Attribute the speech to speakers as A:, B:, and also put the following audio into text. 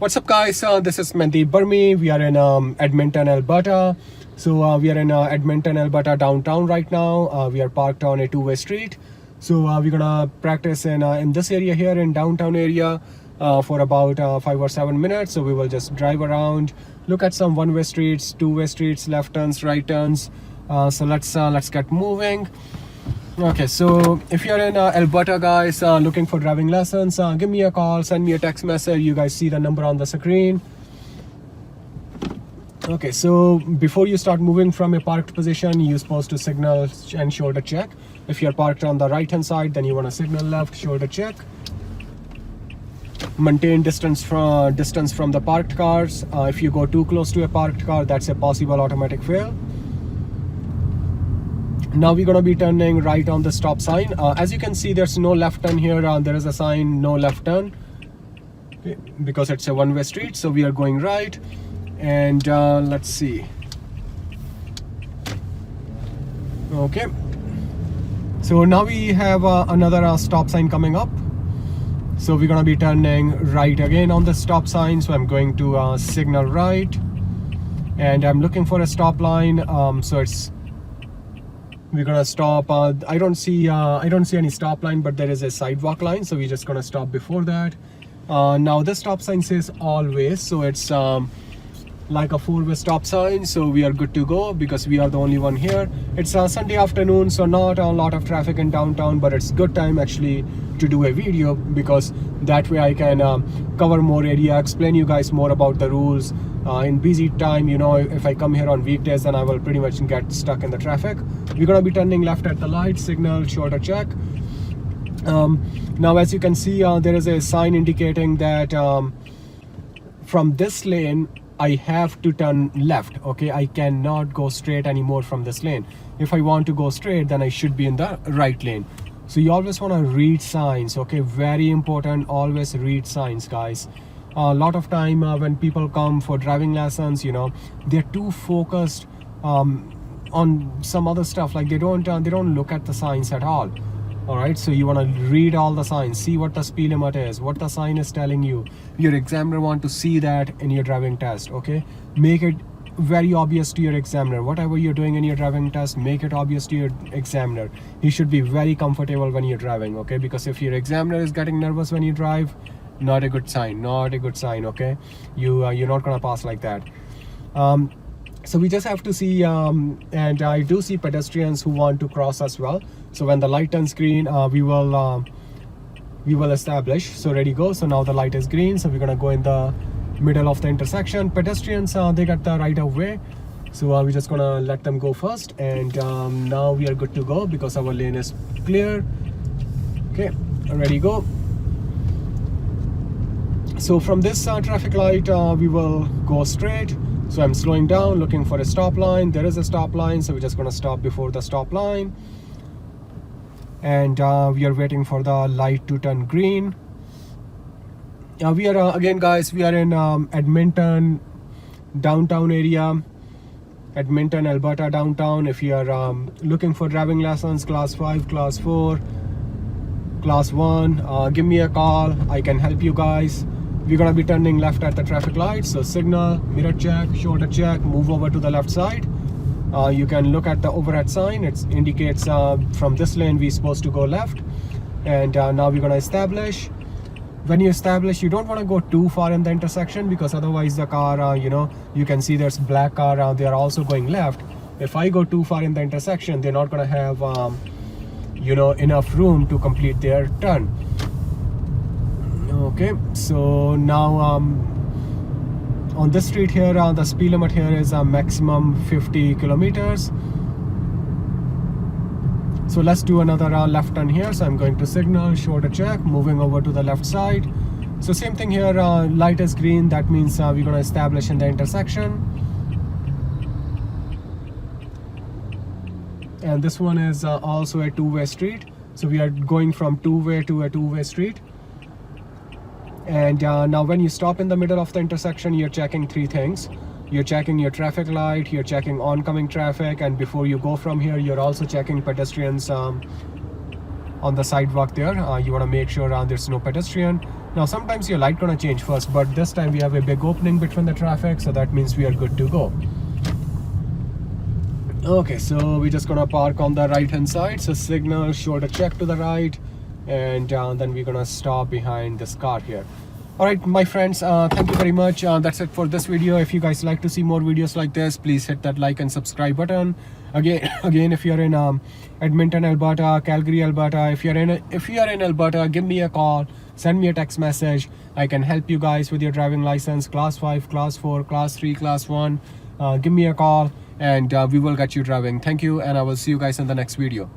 A: What's up, guys? This is Mandeep Burmi. We are in Edmonton, Alberta. So we are in Edmonton, Alberta downtown right now. We are parked on a two-way street. So we're gonna practice in this area here in downtown area for about 5 or 7 minutes. So we will just drive around, look at some one-way streets, two-way streets, left turns, right turns. So let's get moving. Okay, so if you're in Alberta, guys, looking for driving lessons, give me a call, send me a text message. You guys see the number on the screen. Okay, so before you start moving from a parked position, you're supposed to signal and shoulder check. If you're parked on the right hand side, then you want to signal left, shoulder check. Maintain distance from the parked cars. If you go too close to a parked car, that's a possible automatic fail. Now we're going to be turning right on the stop sign. As you can see, there's no left turn here. There is a sign, no left turn, okay, because it's a one-way street. So we are going right. And let's see. Okay. So now we have another stop sign coming up. So we're going to be turning right again on the stop sign. So I'm going to signal right. And I'm looking for a stop line. We're gonna stop. I don't see any stop line, but there is a sidewalk line, so we're just gonna stop before that. Now this stop sign says always, so it's like a four-way stop sign, so we are good to go because we are the only one here. It's Sunday afternoon, so not a lot of traffic in downtown, but it's good time actually to do a video because that way I can cover more area, explain you guys more about the rules. In busy time, you know, if I come here on weekdays, then I will pretty much get stuck in the traffic. We're gonna be turning left at the light, signal, shoulder check. Now as you can see, there is a sign indicating that from this lane I have to turn left. Okay, I cannot go straight anymore from this lane. If I want to go straight, then I should be in the right lane. So you always want to read signs. Okay, very important, always read signs, guys. A lot of time when people come for driving lessons, you know, they're too focused on some other stuff, like they don't look at the signs at all. All right, so you want to read all the signs, see what the speed limit is, what the sign is telling you. Your examiner want to see that in your driving test. Okay, make it very obvious to your examiner. Whatever you're doing in your driving test, make it obvious to your examiner. He should be very comfortable when you're driving. Okay, because if your examiner is getting nervous when you drive, not a good sign, okay? You're not gonna pass like that. So we just have to see, and I do see pedestrians who want to cross as well. So when the light turns green, we will establish. So ready, go. So now the light is green, so we're gonna go in the middle of the intersection. Pedestrians, they got the right of way, so we're just gonna let them go first. And now we are good to go because our lane is clear. Okay, ready, go. So from this traffic light, we will go straight. So I'm slowing down, looking for a stop line. There is a stop line, so we're just going to stop before the stop line. And we are waiting for the light to turn green. We are, again, guys, we are in Edmonton, downtown area. Edmonton, Alberta, downtown. If you are looking for driving lessons, class 5, class 4, class 1, give me a call. I can help you guys. We're gonna be turning left at the traffic light, so signal, mirror check, shoulder check, move over to the left side. You can look at the overhead sign. It indicates from this lane we're supposed to go left. And now we're gonna establish. When you establish, you don't want to go too far in the intersection because otherwise the car, you know, you can see there's black car, they are also going left. If I go too far in the intersection, they're not gonna have you know, enough room to complete their turn. Okay, so now on this street here, the speed limit here is a maximum 50 kilometers. So let's do another left turn here. So I'm going to signal, shoulder check, moving over to the left side. So same thing here, light is green. That means we're going to establish in the intersection. And this one is also a two-way street. So we are going from two-way to a two-way street. And now when you stop in the middle of the intersection, you're checking three things. You're checking your traffic light, you're checking oncoming traffic, and before you go from here, you're also checking pedestrians on the sidewalk there. You want to make sure there's no pedestrian. Now sometimes your light gonna change first, but this time we have a big opening between the traffic, so that means we are good to go. Okay, so we're just gonna park on the right hand side, so signal, shoulder check to the right, and then we're gonna stop behind this car here. All right, my friends, thank you very much. That's it for this video. If you guys like to see more videos like this, please hit that like and subscribe button. Again, if you're in Edmonton, Alberta, Calgary, Alberta, if you're in Alberta, give me a call, send me a text message. I can help you guys with your driving license, class 5, class 4, class 3, class 1. Give me a call and we will get you driving. Thank you, and I will see you guys in the next video.